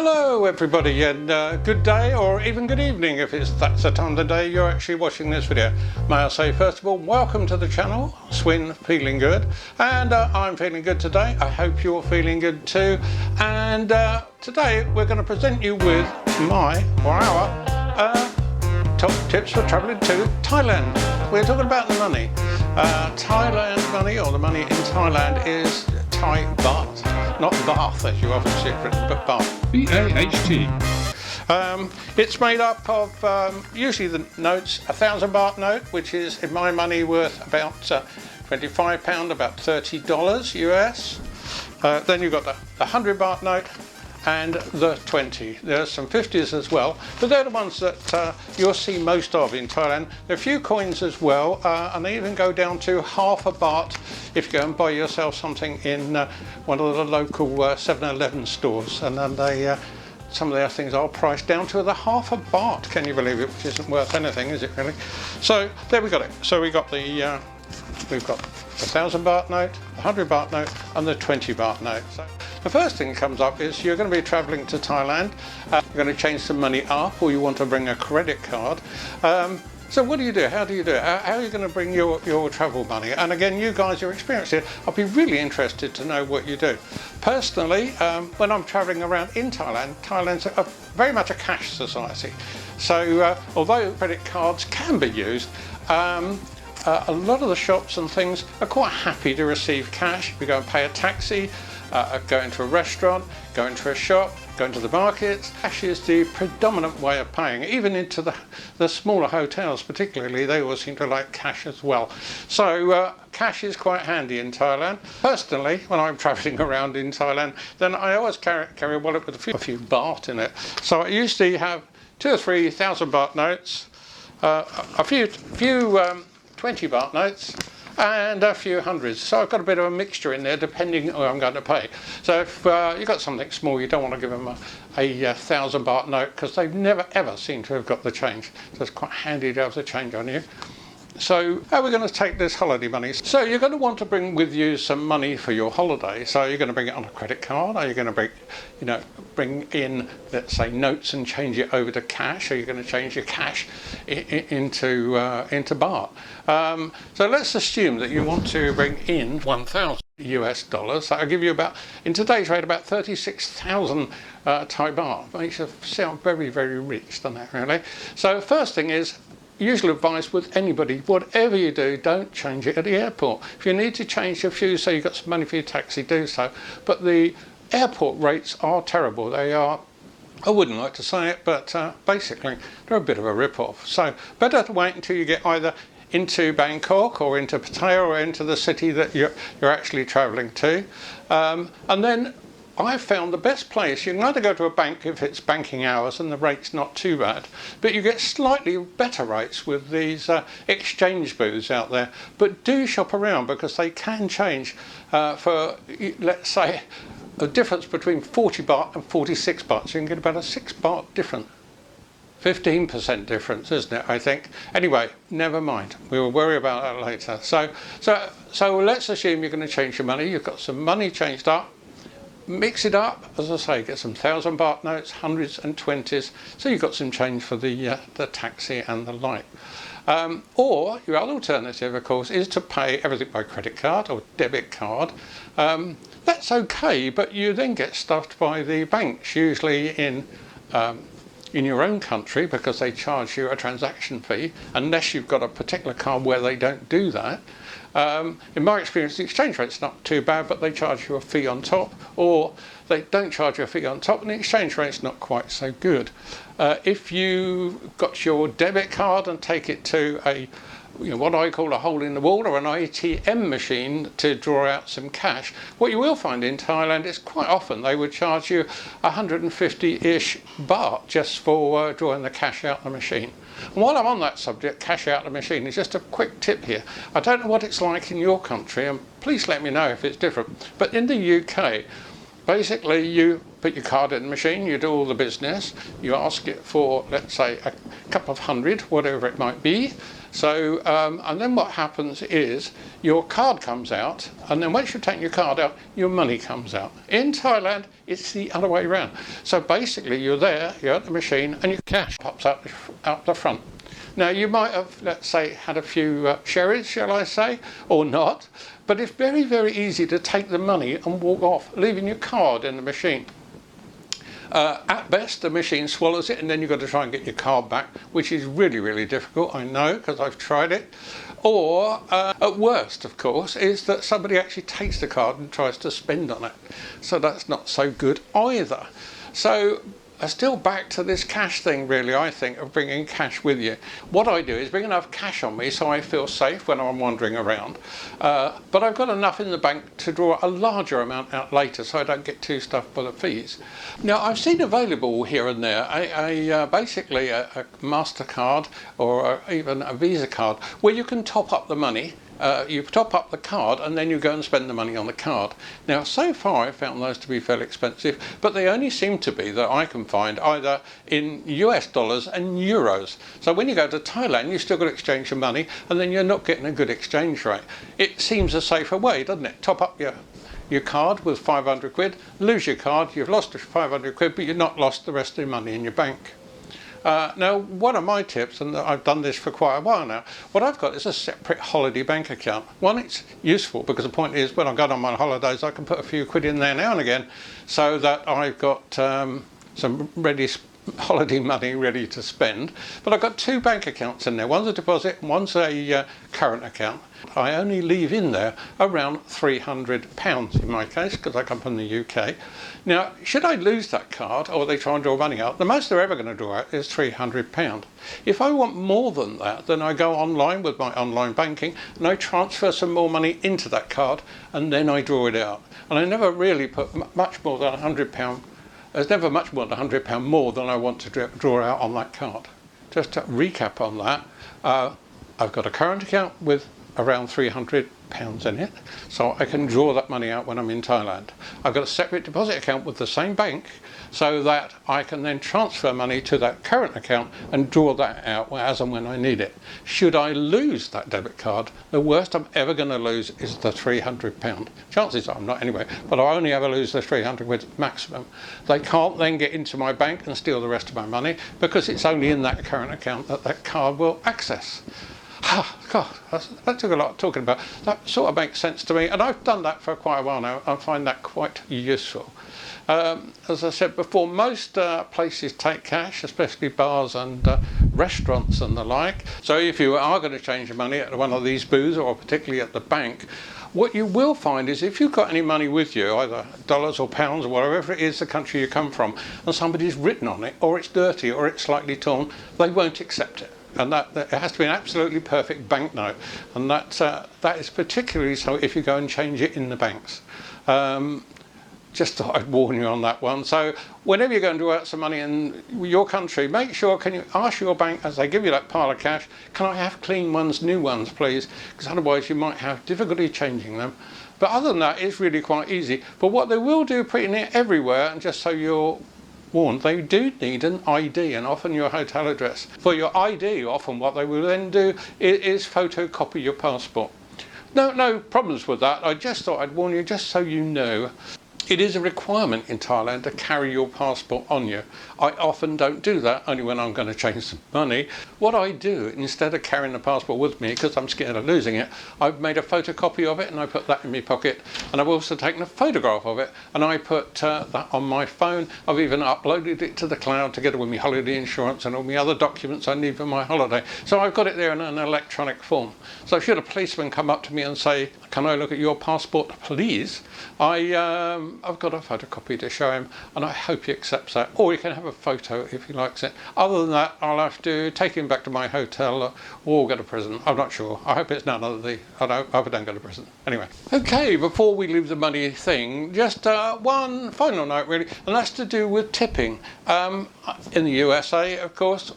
Hello everybody, and good day or even good evening if that's the time of the day you're actually watching this video. May I say first of all, welcome to the channel. Swin feeling good, and I'm feeling good today. I hope you're feeling good too. And today we're going to present you with our top tips for travelling to Thailand. We're talking about the money. Thailand money, or the money in Thailand, is Thai Baht, not Bath as you often see it written, but Baht. B-A-H-T. It's made up of usually the notes, a 1,000 baht note, which is in my money worth about £25, about $30 US. Then you've got the 100 baht note and the 20. There's some 50s as well, but they're the ones that you'll see most of in Thailand. There are a few coins as well, and they even go down to half a baht if you go and buy yourself something in one of the local 7-Eleven stores, and then they some of their things are priced down to the half a baht. Can you believe it? Which isn't worth anything, is it really? So there we got it. So we got the we've got the 1,000 baht note, the 100 baht note, and the 20 baht note. So the first thing that comes up is you're going to be travelling to Thailand. You're going to change some money up, or you want to bring a credit card. So what do you do? How do you do it? How are you going to bring your travel money? And again, you guys are experienced here. I'll be really interested to know what you do. Personally, when I'm travelling around in Thailand, Thailand's very much a cash society. So although credit cards can be used, a lot of the shops and things are quite happy to receive cash. You go and pay a taxi, go into a restaurant, go into a shop, go into the markets. Cash is the predominant way of paying. Even into the smaller hotels particularly, they all seem to like cash as well. So cash is quite handy in Thailand. Personally, when I'm travelling around in Thailand, then I always carry a wallet with a few baht in it. So I usually have 2,000 or 3,000 baht notes, a few 20 baht notes, and a few hundreds. So I've got a bit of a mixture in there depending on what I'm going to pay. So if you've got something small, you don't want to give them a 1,000 baht note, because they never ever seem to have got the change. So it's quite handy to have the change on you. So how are we going to take this holiday money? So you're going to want to bring with you some money for your holiday. So you're going to bring it on a credit card. Are you going to bring in, let's say, notes and change it over to cash? Are you going to change your cash into baht? So let's assume that you want to bring in 1,000 US dollars. That'll give you about, in today's rate, about 36,000 Thai baht. Makes you sound very, very rich, doesn't it, really? So first thing is, usual advice with anybody, whatever you do, don't change it at the airport. If you need to change a few so you've got some money for your taxi, do so. But the airport rates are terrible. They are, I wouldn't like to say it, but basically they're a bit of a rip-off. So better to wait until you get either into Bangkok or into Pattaya or into the city that you're actually travelling to. And then I've found the best place, you can either go to a bank if it's banking hours and the rate's not too bad, but you get slightly better rates with these exchange booths out there. But do shop around, because they can change for, let's say, a difference between 40 baht and 46 baht. So you can get about a 6 baht difference. 15% difference, isn't it, I think? Anyway, never mind. We will worry about that later. So let's assume you're going to change your money. You've got some money changed up. Mix it up, as I say, get some 1,000 baht notes, hundreds and 20s, so you've got some change for the taxi and the like. Or your other alternative, of course, is to pay everything by credit card or debit card. That's okay, but you then get stuffed by the banks, usually in your own country, because they charge you a transaction fee, unless you've got a particular card where they don't do that. In my experience, the exchange rate's not too bad, but they charge you a fee on top, or they don't charge you a fee on top and the exchange rate's not quite so good. If you got your debit card and take it to what I call a hole in the wall, or an ATM machine, to draw out some cash, what you will find in Thailand is quite often they would charge you 150-ish baht just for drawing the cash out the machine. And while I'm on that subject, cash out the machine, is just a quick tip here. I don't know what it's like in your country, and please let me know if it's different. But in the UK, basically you put your card in the machine, you do all the business, you ask it for, let's say, a couple of hundred, whatever it might be, So, and then what happens is your card comes out, and then once you've taken your card out, your money comes out. In Thailand, it's the other way around. So basically, you're there, you're at the machine, and your cash pops out the front. Now, you might have, let's say, had a few sherries, shall I say, or not, but it's very, very easy to take the money and walk off, leaving your card in the machine. At best, the machine swallows it, and then you've got to try and get your card back, which is really, really difficult, I know, because I've tried it. Or, at worst, of course, is that somebody actually takes the card and tries to spend on it. So that's not so good either. So, still back to this cash thing, really, I think, of bringing cash with you. What I do is bring enough cash on me so I feel safe when I'm wandering around. But I've got enough in the bank to draw a larger amount out later so I don't get too stuffed by the fees. Now, I've seen available here and there basically a Mastercard or even a Visa card where you can top up the money. You top up the card and then you go and spend the money on the card. Now, so far I've found those to be fairly expensive, but they only seem to be, that I can find, either in US dollars and euros. So when you go to Thailand, you've still got to exchange your money, and then you're not getting a good exchange rate. It seems a safer way, doesn't it? Top up your card with 500 quid, lose your card, you've lost 500 quid, but you've not lost the rest of your money in your bank. Now, one of my tips, and I've done this for quite a while now, what I've got is a separate holiday bank account. One, it's useful because the point is when I go on my holidays I can put a few quid in there now and again so that I've got some holiday money ready to spend. But I've got two bank accounts in there. One's a deposit and one's a current account. I only leave in there around £300 in my case because I come from the UK. Now, should I lose that card or they try and draw money out, the most they're ever going to draw out is £300. If I want more than that, then I go online with my online banking and I transfer some more money into that card and then I draw it out. And I never really put much more than £100. There's never much more than £100 more than I want to draw out on that card. Just to recap on that, I've got a current account with around £300 in it, so I can draw that money out when I'm in Thailand. I've got a separate deposit account with the same bank so that I can then transfer money to that current account and draw that out as and when I need it. Should I lose that debit card, the worst I'm ever going to lose is the £300. Chances are I'm not anyway, but I'll only ever lose the 300 quid maximum. They can't then get into my bank and steal the rest of my money because it's only in that current account that that card will access. God, that took a lot of talking about. That sort of makes sense to me, and I've done that for quite a while now. I find that quite useful. As I said before, most places take cash, especially bars and restaurants and the like. So if you are going to change your money at one of these booths or particularly at the bank, what you will find is if you've got any money with you, either dollars or pounds or whatever it is the country you come from, and somebody's written on it, or it's dirty or it's slightly torn, they won't accept it. And that it has to be an absolutely perfect banknote, and that is particularly so if you go and change it in the banks. Just thought I'd warn you on that one. So whenever you're going to draw out some money in your country, make sure, can you ask your bank as they give you that pile of cash, can I have clean ones, new ones please, because otherwise you might have difficulty changing them. But other than that, it's really quite easy. But what they will do pretty near everywhere, and just so you're warned, they do need an ID and often your hotel address. For your ID, often what they will then do is photocopy your passport. No problems with that. I just thought I'd warn you just so you know. It is a requirement in Thailand to carry your passport on you. I often don't do that, only when I'm going to change some money. What I do, instead of carrying the passport with me, because I'm scared of losing it, I've made a photocopy of it and I put that in my pocket. And I've also taken a photograph of it and I put that on my phone. I've even uploaded it to the cloud together with my holiday insurance and all my other documents I need for my holiday. So I've got it there in an electronic form. So should a policeman come up to me and say, can I look at your passport, please? I've got a photocopy to show him, and I hope he accepts that. Or he can have a photo if he likes it. Other than that, I'll have to take him back to my hotel or go to prison. I'm not sure. I hope it's none of the. I hope I don't go to prison. Anyway. Okay, before we leave the money thing, just one final note really, and that's to do with tipping. In the USA, of course,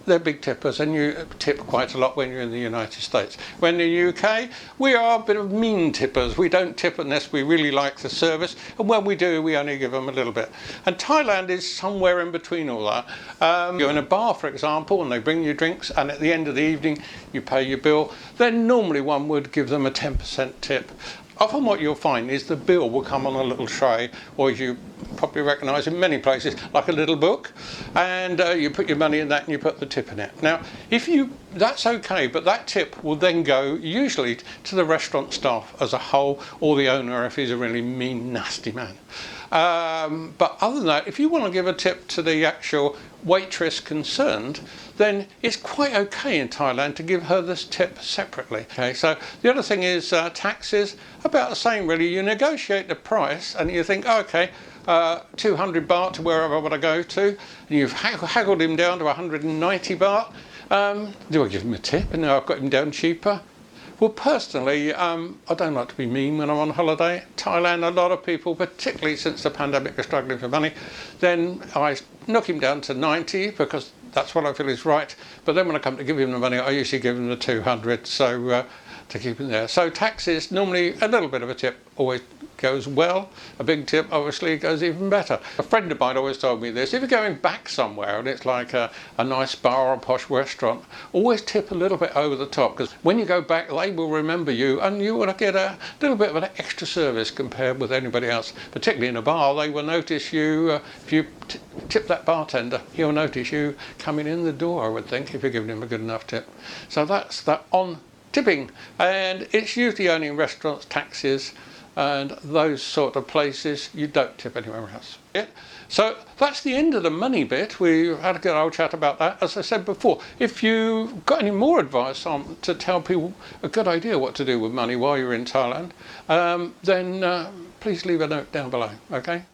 they're big tippers, and you tip quite a lot when you're in the United States. When in the UK, we are a bit of mean tippers. We don't tip unless we really like the service, and when we do, we only give them a little bit. And Thailand is somewhere in between all that. You're in a bar, for example, and they bring you drinks, and at the end of the evening, you pay your bill. Then normally one would give them a 10% tip. Often what you'll find is the bill will come on a little tray, or as you probably recognise in many places, like a little book, and you put your money in that and you put the tip in it. Now, that's okay, but that tip will then go usually to the restaurant staff as a whole, or the owner if he's a really mean, nasty man. But other than that, if you want to give a tip to the actual waitress concerned, then it's quite okay in Thailand to give her this tip separately. Okay, so the other thing is taxes, about the same really. You negotiate the price and you think, oh, okay, 200 baht to wherever I want to go to, and you've haggled him down to 190 baht. Do I give him a tip? And now I've got him down cheaper. Well, personally, I don't like to be mean when I'm on holiday. Thailand, a lot of people, particularly since the pandemic, are struggling for money. Then I knock him down to 90 because that's what I feel is right. But then when I come to give him the money, I usually give him the 200, so to keep him there. So taxes, normally a little bit of a tip always goes well. A big tip obviously goes even better. A friend of mine always told me this: if you're going back somewhere and it's like a nice bar or a posh restaurant, always tip a little bit over the top, because when you go back they will remember you and you will get a little bit of an extra service compared with anybody else. Particularly in a bar, they will notice you. If you tip that bartender, he'll notice you coming in the door, I would think, if you're giving him a good enough tip. So that's that on tipping, and it's usually only in restaurants, taxis, and those sort of places. You don't tip anywhere else. Yeah. So that's the end of the money bit. We had a good old chat about that. As I said before, if you've got any more advice on to tell people a good idea what to do with money while you're in Thailand, then please leave a note down below. Okay.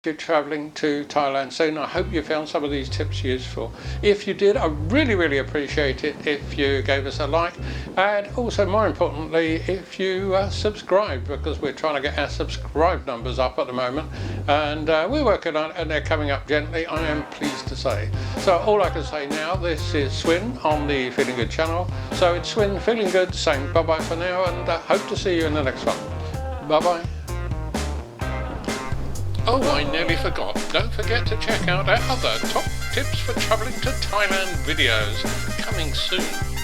You're travelling to Thailand soon. I hope you found some of these tips useful. If you did, I really appreciate it if you gave us a like, and also more importantly if you subscribe, because we're trying to get our subscribe numbers up at the moment, and we're working on it and they're coming up gently, I am pleased to say. So all I can say now, this is Swin on the Feeling Good channel. So it's Swin Feeling Good saying bye bye for now, and hope to see you in the next one. Bye bye. Oh, I nearly forgot. Don't forget to check out our other top tips for travelling to Thailand videos coming soon.